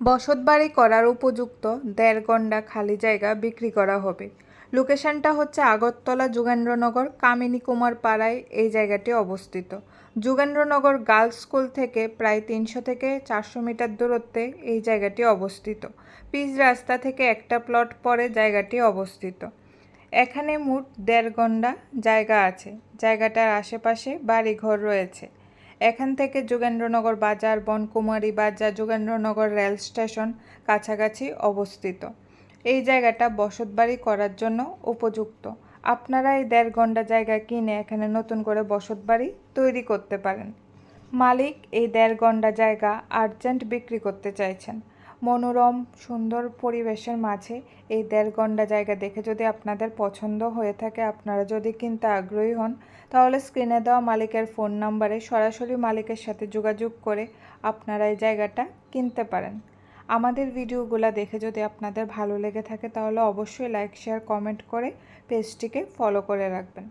বসতবাড়ি করার উপযুক্ত ১.৫ গন্ডা খালি জায়গা বিক্রি করা হবে। লোকেশনটা হচ্ছে আগরতলা যোগেন্দ্রনগর কামিনী কুমার পাড়ায় এই জায়গাটি অবস্থিত। যোগেন্দ্রনগর গার্লস স্কুল থেকে প্রায় ৩০০ থেকে ৪০০ মিটার দূরত্বে এই জায়গাটি অবস্থিত। পিচ রাস্তা থেকে একটা প্লট পরে জায়গাটি অবস্থিত। এখানে মোট ১.৫ গন্ডা জায়গা আছে। জায়গাটার আশেপাশে বাড়িঘর রয়েছে। এখান থেকে যোগেন্দ্রনগর বাজার, বনকুমারী বাজার, যোগেন্দ্রনগর রেল স্টেশন কাছাকাছি অবস্থিত। এই জায়গাটা বসতবাড়ি করার জন্য উপযুক্ত। আপনারা এই ১.৫ গন্ডা জায়গা কিনে এখানে নতুন করে বসতবাড়ি তৈরি করতে পারেন। মালিক এই ১.৫ গন্ডা জায়গা আর্জেন্ট বিক্রি করতে চাইছেন। মনোরম সুন্দর পরিবেশের মাঝে এই ১.৫ গন্ডা জায়গা দেখে যদি আপনাদের পছন্দ হয়ে থাকে, আপনারা যদি কিনতে আগ্রহী হন, তাহলে স্ক্রিনে দেওয়া মালিকের ফোন নাম্বারে সরাসরি মালিকের সাথে যোগাযোগ করে আপনারা এই জায়গাটা কিনতে পারেন। আমাদের ভিডিওগুলো দেখে যদি আপনাদের ভালো লেগে থাকে তাহলে অবশ্যই লাইক, শেয়ার, কমেন্ট করে পেজটিকে ফলো করে রাখবেন।